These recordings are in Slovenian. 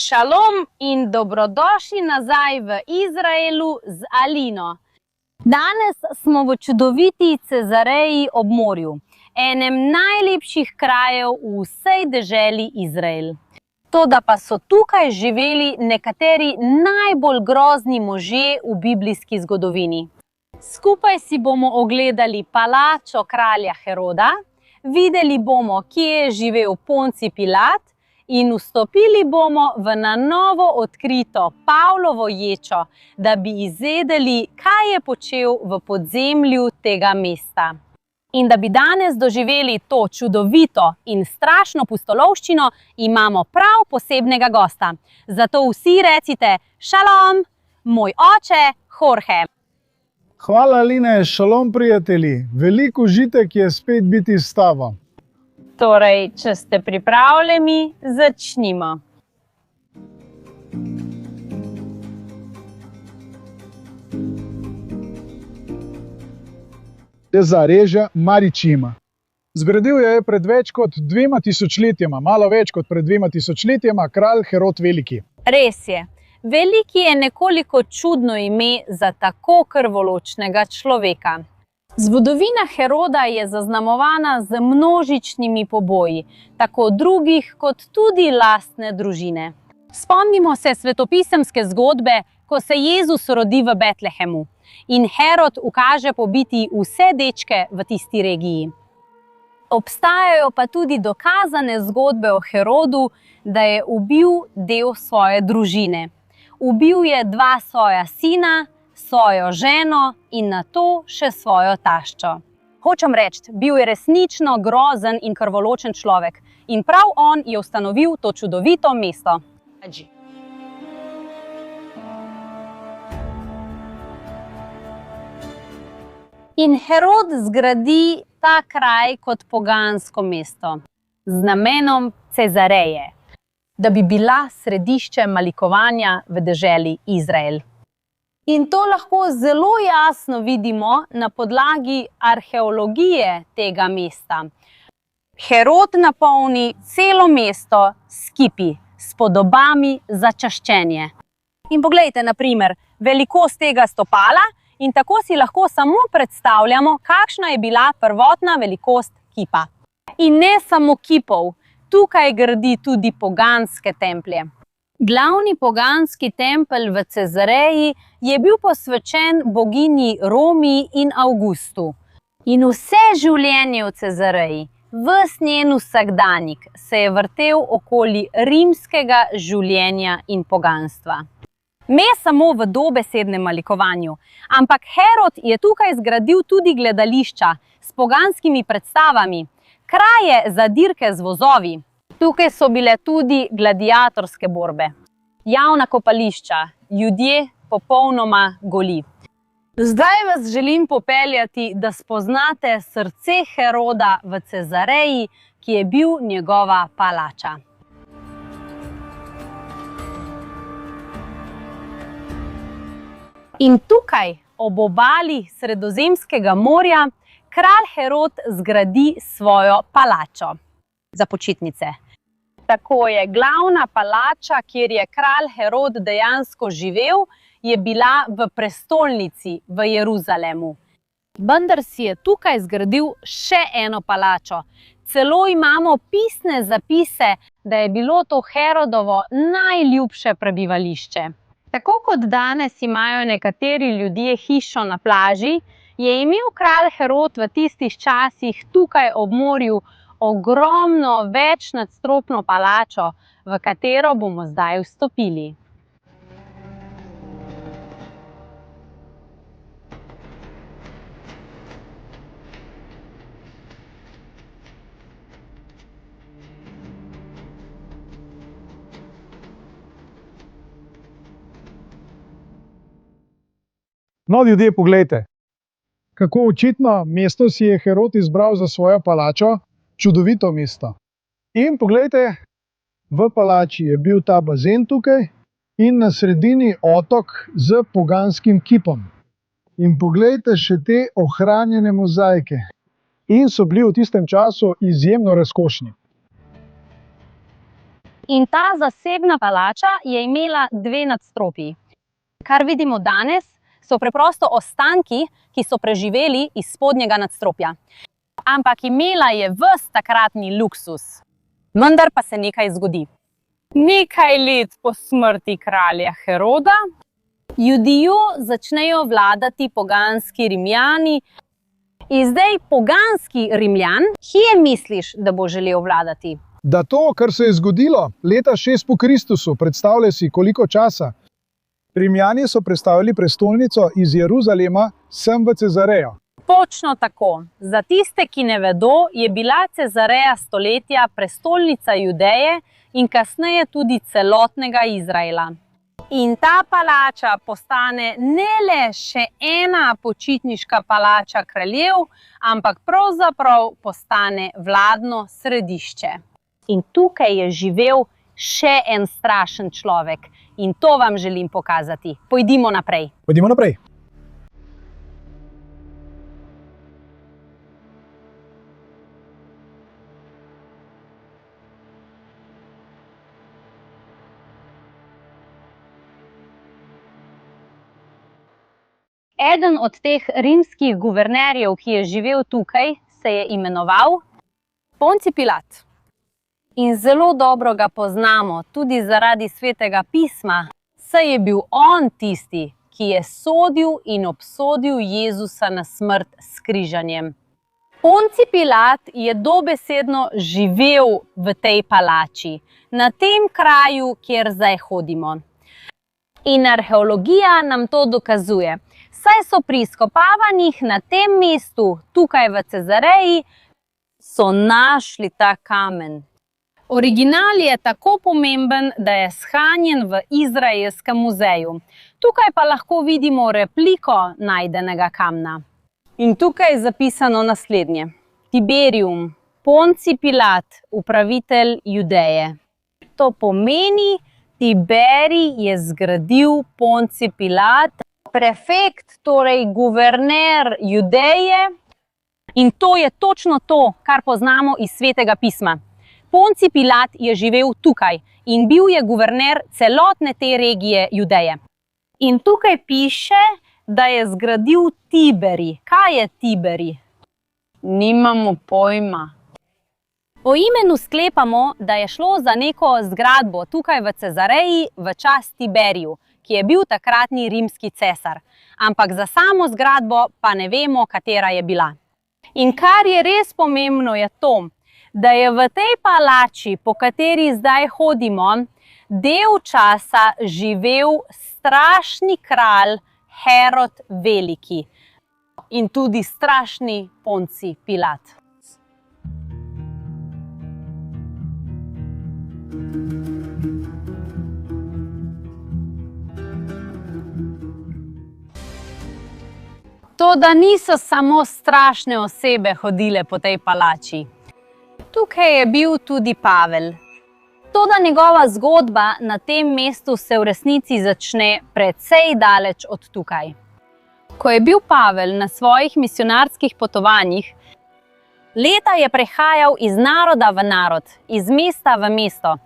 Šalom in dobrodošli nazaj v Izraelu z Alino. Danes smo v čudoviti Cezareji ob morju, enem najlepših krajev v vsej deželi Izrael. Toda pa so tukaj živeli nekateri najbolj grozni možje v biblijski zgodovini. Skupaj si bomo ogledali palačo kralja Heroda, videli bomo, kje je živel Poncij Pilat, in vstopili bomo v na novo odkrito Pavlovo ječo, da bi izvedeli, kaj je počel v podzemlju tega mesta. In da bi danes doživeli to čudovito in strašno pustolovščino, imamo prav posebnega gosta. Zato vsi recite šalom, moj oče Jorge. Hvala, Aline, šalom, prijatelji. Veliko užitek je spet biti s tabo. Torej, če ste pripravljeni, začnimo. Cezareja Maritima. Zgradil jo je pred več kot 2 tisočletjema, malo več kot pred 2 tisočletjema, kralj Herod Veliki. Res je. Veliki je nekoliko čudno ime za tako krvoločnega človeka. Zgodovina Heroda je zaznamovana z množičnimi poboji, tako drugih kot tudi lastne družine. Spomnimo se svetopisemske zgodbe, ko se Jezus rodi v Betlehemu in Herod ukaže pobiti vse dečke v tisti regiji. Obstajajo pa tudi dokazane zgodbe o Herodu, da je ubil del svoje družine. Ubil je 2 svoja sina, svojo ženo in nato še svojo taščo. Hočem reči, bil je resnično grozen in krvoločen človek in prav on je ustanovil to čudovito mesto. In Herod zgradi ta kraj kot pogansko mesto z namenom Cezareje, da bi bila središče malikovanja v deželi Izrael. In to lahko zelo jasno vidimo na podlagi arheologije tega mesta. Herod napolni celo mesto s kipi, s podobami za čaščenje. In poglejte, na primer, velikost tega stopala in tako si lahko samo predstavljamo, kakšna je bila prvotna velikost kipa. In ne samo kipov, tukaj gradi tudi poganske templje. Glavni poganski tempelj v Cezareji je bil posvečen boginji Romi in Avgustu. In vse življenje v Cezareji, ves njen vsakdanjik, se je vrtel okoli rimskega življenja in poganstva. Ne samo v dobesednem malikovanju, ampak Herod je tukaj zgradil tudi gledališča s poganskimi predstavami, kraje za dirke z vozovi. Tukaj so bile tudi gladiatorske borbe, javna kopališča, ljudje popolnoma goli. Zdaj vas želim popeljati, da spoznate srce Heroda v Cezareji, ki je bil njegova palača. In tukaj, ob obali Sredozemskega morja, kralj Herod zgradi svojo palačo za počitnice. Tako je glavna palača, kjer je kralj Herod dejansko živel, je bila v prestolnici v Jeruzalemu. Vendar si je tukaj zgradil še eno palačo. Celo imamo pisne zapise, da je bilo to Herodovo najljubše prebivališče. Tako kot danes imajo nekateri ljudje hišo na plaži, je imel kralj Herod v tistih časih tukaj ob morju ogromno večnadstropno palačo, v katero bomo zdaj vstopili. No, ljudje, poglejte, kako očitno mesto si je Herod izbral za svojo palačo, čudovito mesto. In poglejte, v palači je bil ta bazen tukaj in na sredini otok z poganskim kipom. In poglejte še te ohranjene mozaike. In so bili v tistem času izjemno razkošni. In ta zasebna palača je imela 2 nadstropji. Kar vidimo danes, so preprosto ostanki, ki so preživeli iz spodnjega nadstropja. Ampak imela je ves takratni luksus. Vendar pa se nekaj zgodi. Nekaj let po smrti kralja Heroda, Judijo začnejo vladati poganski Rimljani. In zdaj poganski Rimljan, kje misliš, da bo želel vladati? Da to, kar se je zgodilo leta 6 po Kristusu, predstavlja si koliko časa. Rimljani so prestavili prestolnico iz Jeruzalema sem v Cezarejo. Točno tako. Za tiste, ki ne vedo, je bila Cezareja stoletja prestolnica Judeje in kasneje tudi celotnega Izraela. In ta palača postane ne le še ena počitniška palača kraljev, ampak pravzaprav postane vladno središče. In tukaj je živel še en strašen človek. In to vam želim pokazati. Pojdimo naprej. Pojdimo naprej. Eden od teh rimskih guvernerjev, ki je živel tukaj, se je imenoval Poncij Pilat. In zelo dobro ga poznamo, tudi zaradi Svetega pisma, saj je bil on tisti, ki je sodil in obsodil Jezusa na smrt s križanjem. Poncij Pilat je dobesedno živel v tej palači, na tem kraju, kjer zdaj hodimo. In arheologija nam to dokazuje. Saj so pri izkopavanjih na tem mestu, tukaj v Cezareji, so našli ta kamen. Original je tako pomemben, da je shranjen v Izraelskem muzeju. Tukaj pa lahko vidimo repliko najdenega kamna. In tukaj je zapisano naslednje. Tiberium, Poncij Pilat, upravitelj Judeje. To pomeni, Tiberij je zgradil Poncij Pilat, prefekt, torej guverner Judeje, in to je točno to, kar poznamo iz Svetega pisma. Poncij Pilat je živel tukaj in bil je guverner celotne te regije Judeje. In tukaj piše, da je zgradil Tiberij. Kaj je Tiberij? Nimamo pojma. Po imenu sklepamo, da je šlo za neko zgradbo tukaj v Cezareji v čast Tiberiju, ki je bil takratni rimski cesar. Ampak za samo zgradbo pa ne vemo, katera je bila. In kar je res pomembno je to, da je v tej palači, po kateri zdaj hodimo, del časa živel strašni kralj Herod Veliki in tudi strašni Poncij Pilat. Toda niso samo strašne osebe hodile po tej palači. Tukaj je bil tudi Pavel. Toda njegova zgodba na tem mestu se v resnici začne precej daleč od tukaj. Ko je bil Pavel na svojih misionarskih potovanjih, leta je prehajal iz naroda v narod, iz mesta v mesto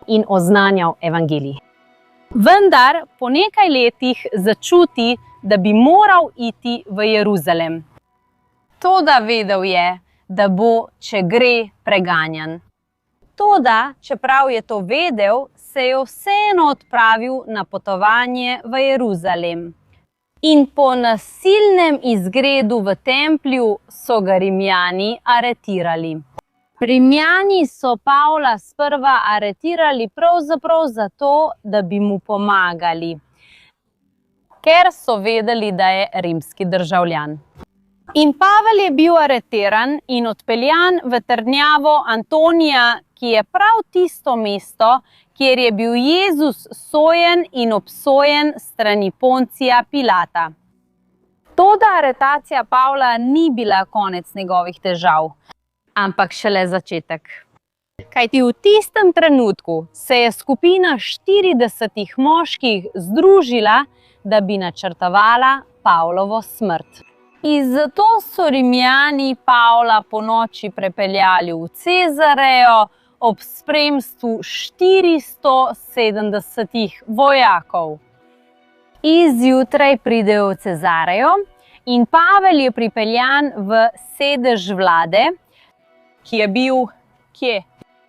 in oznanjal evangelij. Vendar po nekaj letih začuti, da bi moral iti v Jeruzalem. Toda vedel je, da bo, če gre, preganjan. Toda, čeprav je to vedel, se je vseeno odpravil na potovanje v Jeruzalem. In po nasilnem izgredu v templju so ga Rimljani aretirali. Rimljani so Pavla sprva aretirali pravzaprav zato, da bi mu pomagali, ker so vedeli, da je rimski državljan. In Pavel je bil aretiran in odpeljan v trdnjavo Antonija, ki je prav tisto mesto, kjer je bil Jezus sojen in obsojen strani Poncija Pilata. Toda aretacija Pavla ni bila konec njegovih težav, ampak šele začetek. Kajti v tistem trenutku se je skupina 40 moških združila, da bi načrtovala Pavlovo smrt. In zato so Rimljani Pavla po noči prepeljali v Cezarejo, ob spremstvu 470 vojakov. Izjutraj pridejo v Cezarejo in Pavel je pripeljan v sedež vlade, ki je bil kje?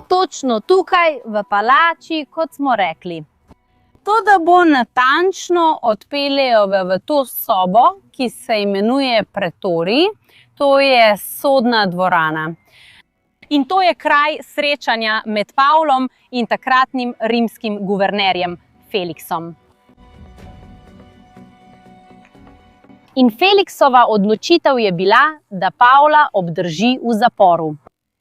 Točno tukaj v palači, kot smo rekli. To, da bo natančno odpeljejo v to sobo, ki se imenuje Pretorij, to je sodna dvorana. In to je kraj srečanja med Pavlom in takratnim rimskim guvernerjem Feliksom. In Feliksova odločitev je bila, da Pavla obdrži v zaporu.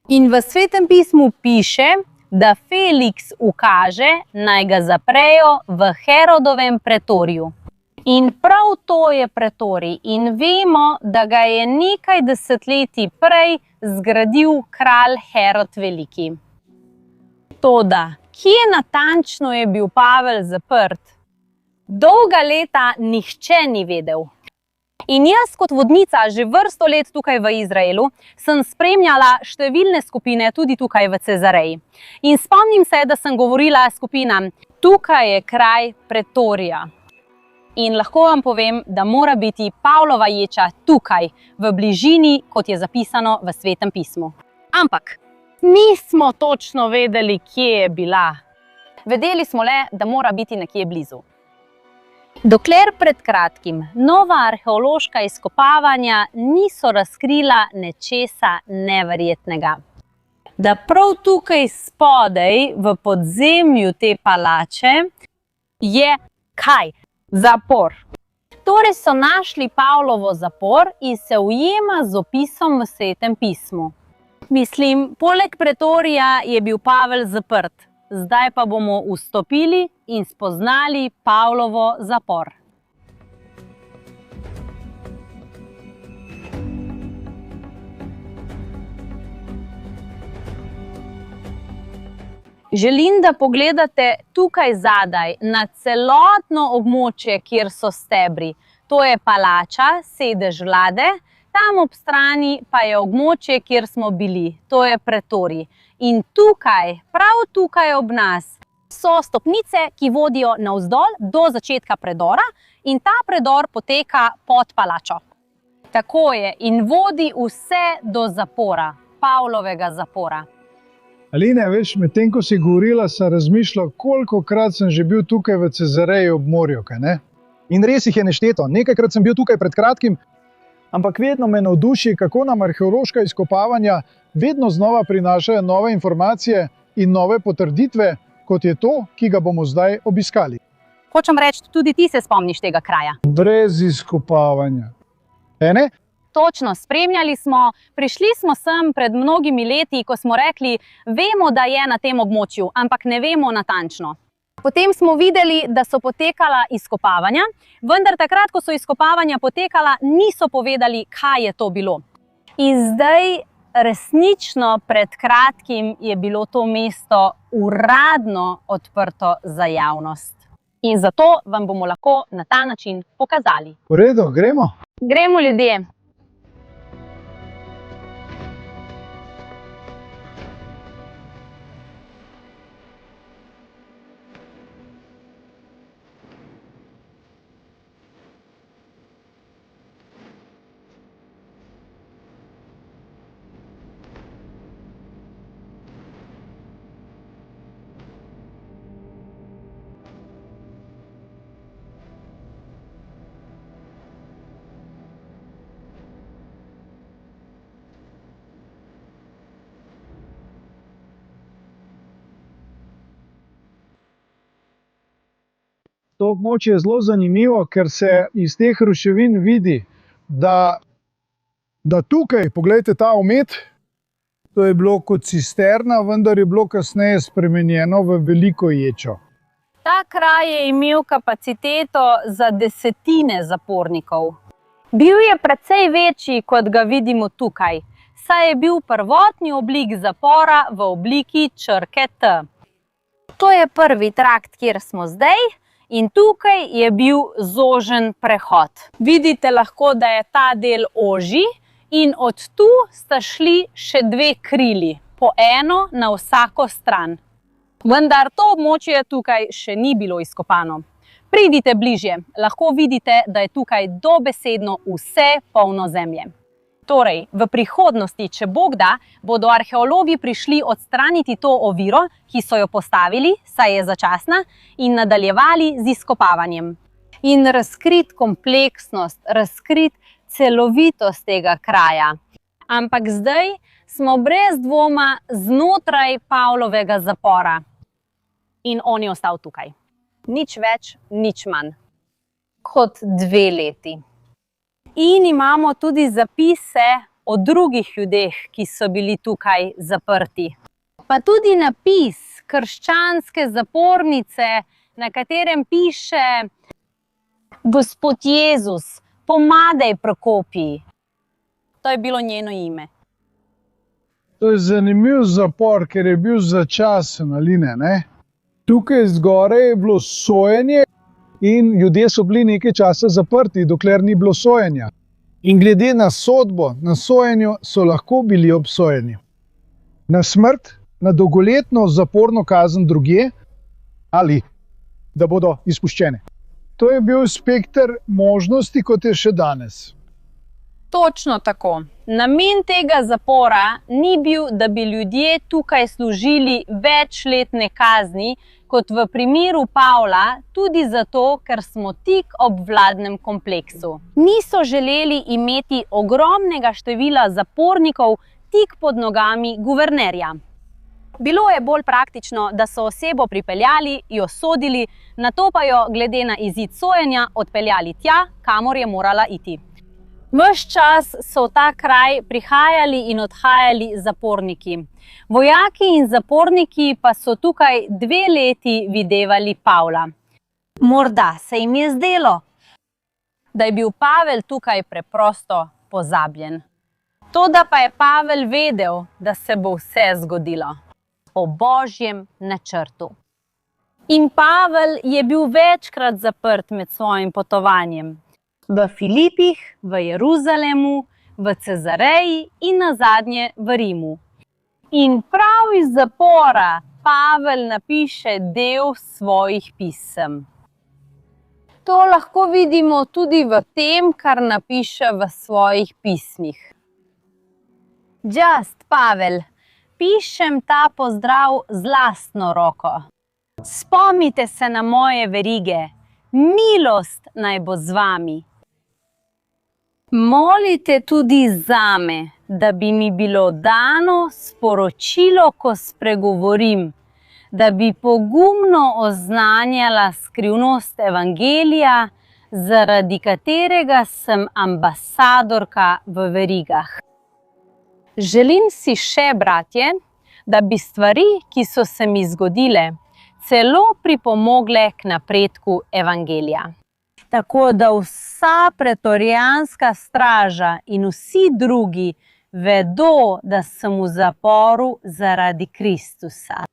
In v Svetem pismu piše, da Feliks ukaže, naj ga zaprejo v Herodovem pretoriju. In prav to je pretorij in vemo, da ga je nekaj desetletij prej zgradil kralj Herod Veliki. Toda, kje natančno je bil Pavel zaprt? Dolga leta nihče ni vedel. In jaz kot vodnica že vrsto let tukaj v Izraelu sem spremljala številne skupine tudi tukaj v Cezareji. In spomnim se, da sem govorila skupinam, tukaj je kraj pretorija. In lahko vam povem, da mora biti Pavlova ječa tukaj, v bližini, kot je zapisano v Svetem pismu. Ampak nismo točno vedeli, kje je bila. Vedeli smo le, da mora biti nekje blizu. Dokler pred kratkim nova arheološka izkopavanja niso razkrila nečesa neverjetnega. Da prav tukaj spodaj, v podzemlju te palače, je kaj? Zapor. Torej so našli Pavlovo zapor in se ujema z opisom v Svetem pismu. Mislim, poleg pretorija je bil Pavel zaprt. Zdaj pa bomo vstopili in spoznali Pavlovo zapor. Želim, da pogledate tukaj zadaj na celotno območje, kjer so stebri. To je palača, sedež vlade, tam ob strani pa je območje, kjer smo bili. To je pretorij. In tukaj, prav tukaj ob nas, so stopnice, ki vodijo navzdol do začetka predora in ta predor poteka pod palačo. Tako je in vodi vse do zapora, Pavlovega zapora. Aline, veš, medtem ko si govorila, sem razmišljal, kolikokrat sem že bil tukaj v Cezareji ob morju, kaj ne? In res jih je nešteto. Nekajkrat sem bil tukaj pred kratkim, ampak vedno me navduši, kako nam arheološka izkopavanja vedno znova prinašajo nove informacije in nove potrditve, kot je to, ki ga bomo zdaj obiskali. Hočem reči, tudi ti se spomniš tega kraja. Brez izkopavanja. Ne? Točno, spremljali smo, prišli smo sem pred mnogimi leti, ko smo rekli, vemo, da je na tem območju, ampak ne vemo natančno. Potem smo videli, da so potekala izkopavanja, vendar takrat, ko so izkopavanja potekala, niso povedali, kaj je to bilo. In zdaj, resnično pred kratkim je bilo to mesto uradno odprto za javnost. In zato vam bomo lahko na ta način pokazali. V redu, gremo? Gremo, ljudje. To območje je zelo zanimivo, ker se iz teh ruševin vidi, da tukaj, poglejte ta omet, to je bilo kot cisterna, vendar je bilo kasneje spremenjeno v veliko ječo. Ta kraj je imel kapaciteto za desetine zapornikov. Bil je precej večji, kot ga vidimo tukaj, saj je bil prvotni oblik zapora v obliki črke T. To je prvi trakt, kjer smo zdaj. In tukaj je bil zožen prehod. Vidite lahko, da je ta del ožji in od tu sta šli še dve krili, po eno na vsako stran. Vendar to območje tukaj še ni bilo izkopano. Pridite bližje, lahko vidite, da je tukaj dobesedno vse polno zemlje. Torej, v prihodnosti, če Bog da, bodo arheologi prišli odstraniti to oviro, ki so jo postavili, saj je začasna, in nadaljevali z izkopavanjem. In razkrit kompleksnost, razkrit celovitost tega kraja. Ampak zdaj smo brez dvoma znotraj Pavlovega zapora. In on je ostal tukaj. Nič več, nič manj. Kot 2 leti. In imamo tudi zapise o drugih ljudeh, ki so bili tukaj zaprti. Pa tudi napis krščanske zapornice, na katerem piše: Gospod Jezus, pomadaj Prokopiji. To je bilo njeno ime. To je zanimiv zapor, ker je bil začasen, ali ne? Tukaj zgoraj je bilo sojenje in ljudje so bili nekaj časa zaprti, dokler ni bilo sojenja. In glede na sodbo, na sojenju so lahko bili obsojeni na smrt, na dolgoletno zaporno kazen drugje ali da bodo izpuščeni. To je bil spekter možnosti, kot je še danes. Točno tako. Namen tega zapora ni bil, da bi ljudje tukaj služili večletne kazni, kot v primeru Pavla, tudi zato, ker smo tik ob vladnem kompleksu. Niso želeli imeti ogromnega števila zapornikov tik pod nogami guvernerja. Bilo je bolj praktično, da so osebo pripeljali, jo sodili, nato pa jo glede na izid sojenja odpeljali tja, kamor je morala iti. Ves čas so v ta kraj prihajali in odhajali zaporniki. Vojaki in zaporniki pa so tukaj 2 leti videvali Pavla. Morda se jim je zdelo, da je bil Pavel tukaj preprosto pozabljen. Toda pa je Pavel vedel, da se bo vse zgodilo po Božjem načrtu. In Pavel je bil večkrat zaprt med svojim potovanjem. V Filipih, v Jeruzalemu, v Cezareji in nazadnje v Rimu. In prav iz zapora Pavel napiše del svojih pisem. To lahko vidimo tudi v tem, kar napiše v svojih pismih. Just, Pavel, pišem ta pozdrav z lastno roko. Spomnite se na moje verige, milost naj bo z vami. Molite tudi zame, da bi mi bilo dano sporočilo, ko spregovorim, da bi pogumno oznanjala skrivnost evangelija, zaradi katerega sem ambasadorka v verigah. Želim si še, bratje, da bi stvari, ki so se mi zgodile, celo pripomogle k napredku evangelija. Tako da vsa pretorijanska straža in vsi drugi vedo, da sem v zaporu zaradi Kristusa.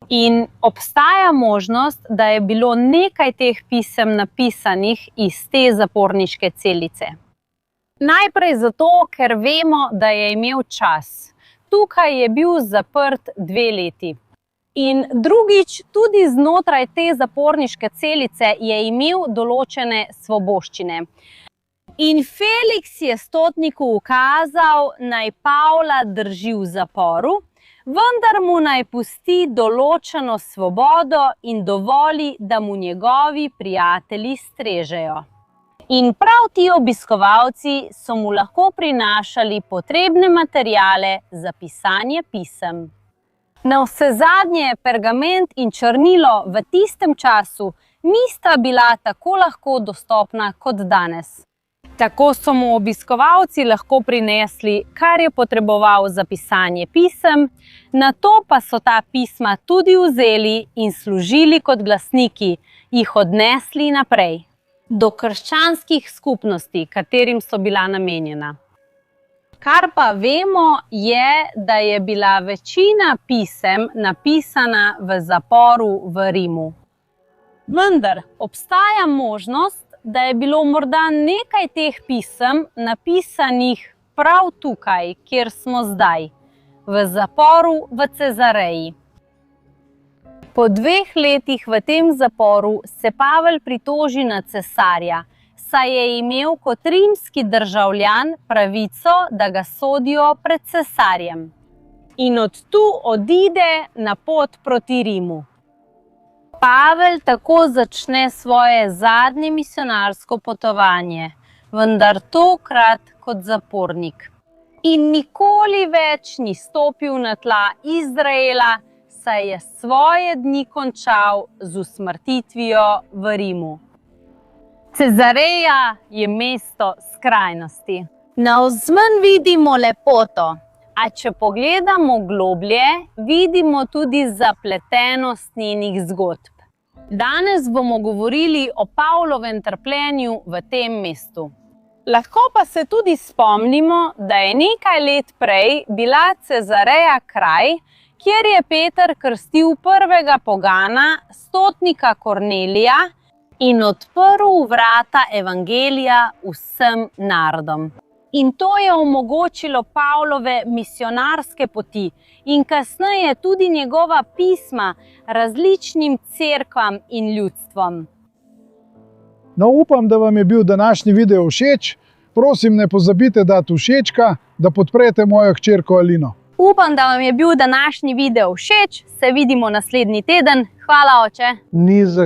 In obstaja možnost, da je bilo nekaj teh pisem napisanih iz te zaporniške celice. Najprej zato, ker vemo, da je imel čas. Tukaj je bil zaprt 2 leti. In drugič, tudi znotraj te zaporniške celice je imel določene svoboščine. In Feliks je stotniku ukazal, naj Pavla drži v zaporu, vendar mu naj pusti določeno svobodo in dovoli, da mu njegovi prijatelji strežejo. In prav ti obiskovalci so mu lahko prinašali potrebne materiale za pisanje pisem. Navsezadnje pergament in črnilo v tistem času nista bila tako lahko dostopna kot danes. Tako so mu obiskovalci lahko prinesli, kar je potreboval za pisanje pisem, nato pa so ta pisma tudi vzeli in služili kot glasniki, jih odnesli naprej do krščanskih skupnosti, katerim so bila namenjena. Kar pa vemo je, da je bila večina pisem napisana v zaporu v Rimu. Vendar obstaja možnost, da je bilo morda nekaj teh pisem napisanih prav tukaj, kjer smo zdaj, v zaporu v Cezareji. Po 2 letih v tem zaporu se Pavel pritoži na cesarja, saj je imel kot rimski državljan pravico, da ga sodijo pred cesarjem. In od tu odide na pot proti Rimu. Pavel tako začne svoje zadnje misionarsko potovanje, vendar tokrat kot zapornik. In nikoli več ni stopil na tla Izraela, saj je svoje dni končal z usmrtitvijo v Rimu. Cezareja je mesto skrajnosti. Navzven vidimo lepoto, a če pogledamo globlje, vidimo tudi zapletenost njenih zgodb. Danes bomo govorili o Pavlovem trpljenju v tem mestu. Lahko pa se tudi spomnimo, da je nekaj let prej bila Cezareja kraj, kjer je Peter krstil prvega pogana, stotnika Kornelija, in odprl vrata evangelija vsem narodom. In to je omogočilo Pavlove misionarske poti in kasneje tudi njegova pisma različnim cerkvam in ljudstvom. No, upam, da vam je bil današnji video všeč. Prosim, ne pozabite dati všečka, da podprete mojo hčerko Alino. Upam, da vam je bil današnji video všeč. Se vidimo naslednji teden. Hvala, oče. Ni za